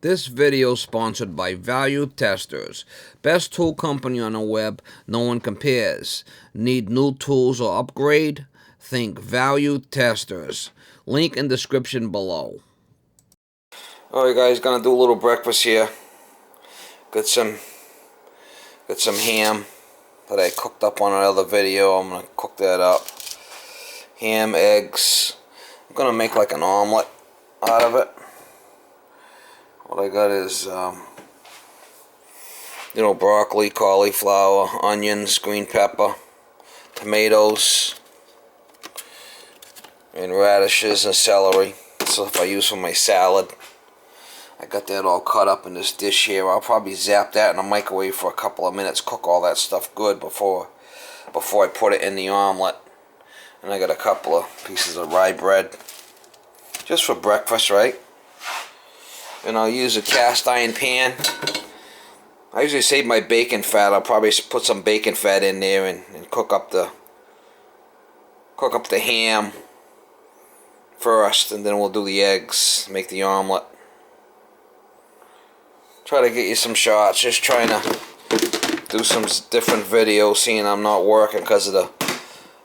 This video is sponsored by Value Testers. Best tool company on the web, no one compares. Need new tools or upgrade? Think Value Testers. Link in description below. Alright guys, gonna do a little breakfast here. Got some ham that I cooked up on another video. I'm gonna cook that up. Ham, eggs. I'm gonna make like an omelet out of it. What I got is broccoli, cauliflower, onions, green pepper, tomatoes, and radishes and celery. Stuff I use for my salad. I got that all cut up in this dish here. I'll probably zap that in the microwave for a couple of minutes, cook all that stuff good before I put it in the omelet. And I got a couple of pieces of rye bread, just for breakfast, right? And I'll use a cast iron pan. I usually save my bacon fat. I'll probably put some bacon fat in there and cook up the ham first, and then we'll do the eggs, make the omelet. Try to get you some shots. Just trying to do some different videos, seeing I'm not working because of the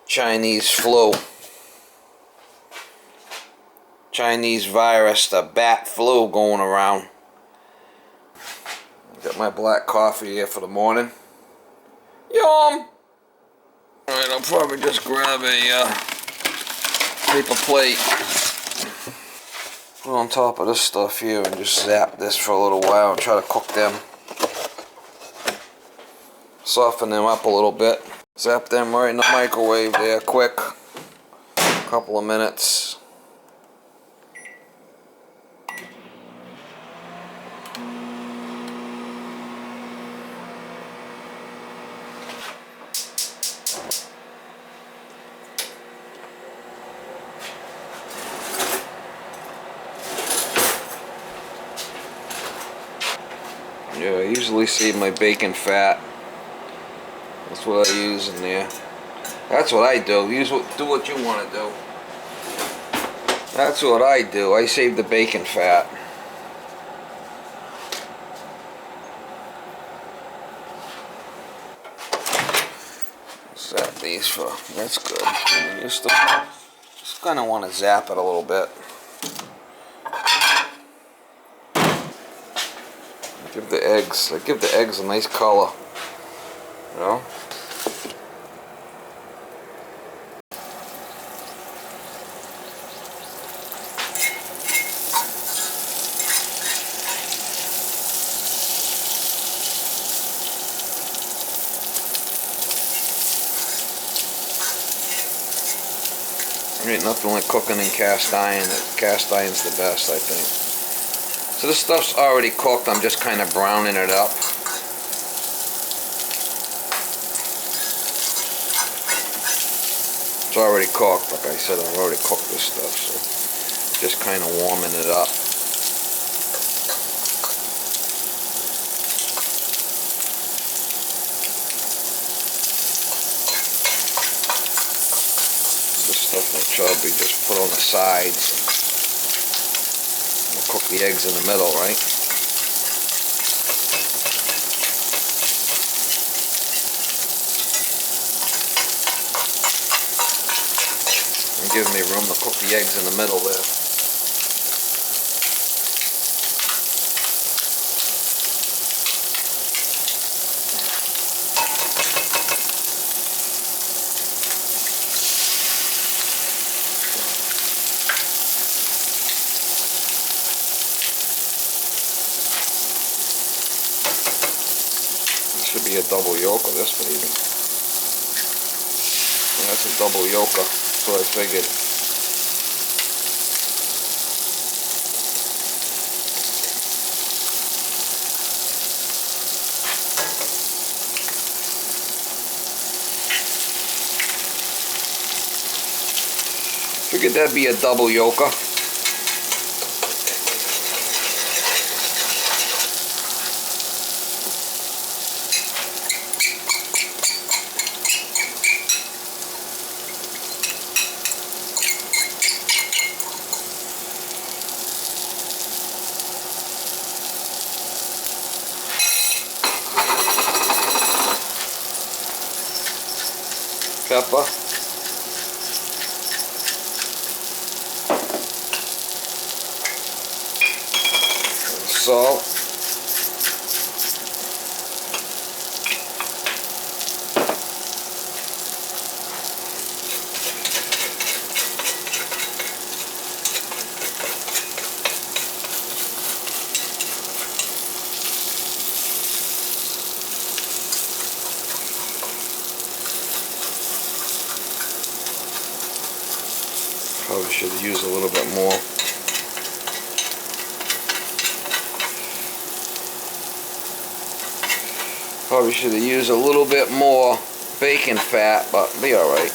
Chinese flu. Chinese virus, the bat flu going around. Got my black coffee here for the morning. Yum! Alright, I'll probably just grab a paper plate, put on top of this stuff here, and just zap this for a little while and try to cook them. Soften them up a little bit. Zap them right in the microwave there, quick. Couple of minutes. Yeah, I usually save my bacon fat. That's what I use in there. That's what I do. Do what you want to do. That's what I do. I save the bacon fat. Zap these for. That's good. You just kind of want to zap it a little bit. Give the eggs a nice color, you know. There ain't nothing like cooking in cast iron. Cast iron's the best, I think. So this stuff's already cooked. I'm just kind of browning it up. It's already cooked. Like I said, I've already cooked this stuff, so just kind of warming it up. This stuff will probably just put on the sides. We'll cook the eggs in the middle, right? And give me room to cook the eggs in the middle there. Should be a double yolk of this baby. Yeah, that's a double yolker, so I figured. Figured that'd be a double yolker. pepper. Salt. Probably should have used a little bit more. Probably should have used a little bit more bacon fat, but be alright.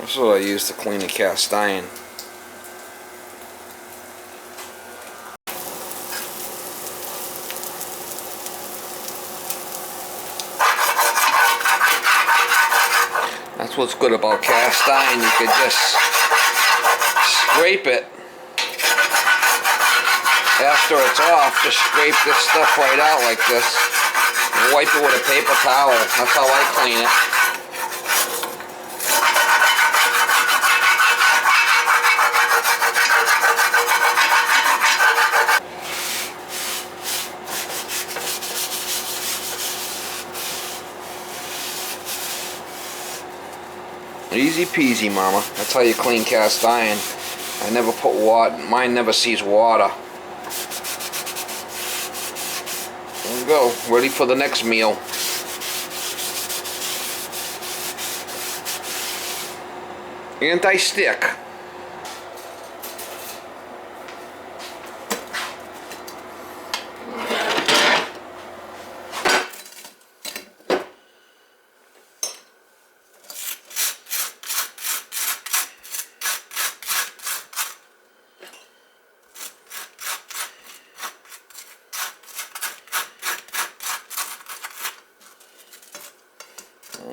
That's what I use to clean the cast iron. That's what's good about cast iron. You can just scrape it after it's off. Just scrape this stuff right out like this. And wipe it with a paper towel. That's how I clean it. Easy peasy, mama. That's how you clean cast iron. I never put water. Mine never sees water. There we go. Ready for the next meal. Anti-stick.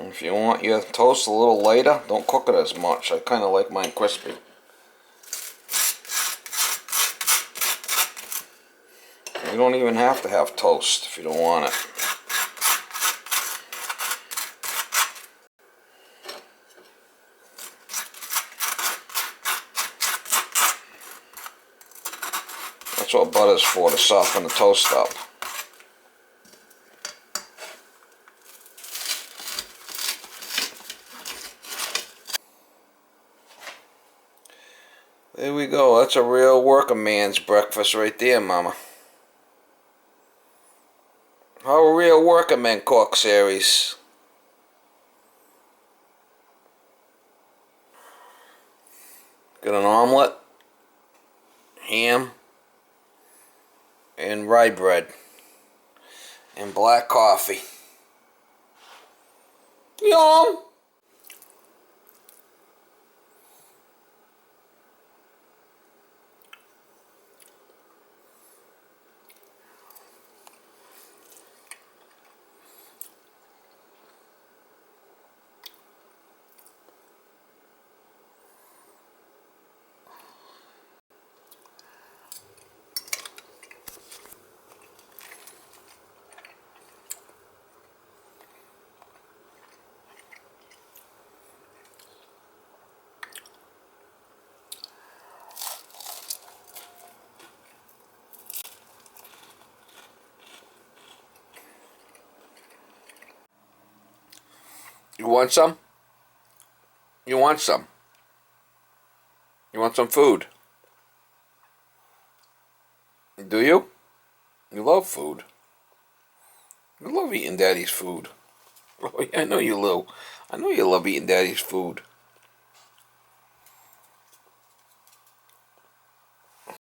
If you want your toast a little lighter, don't cook it as much. I kind of like mine crispy. You don't even have to have toast if you don't want it. That's what butter's for, to soften the toast up. There we go. That's a real working man's breakfast right there, mama. How a real working man cooks, Aries. Got an omelet, ham, and rye bread, and black coffee. Yum! You want some? You want some? You want some food? Do you? You love food. You love eating Daddy's food. Oh, yeah, I know you love eating Daddy's food.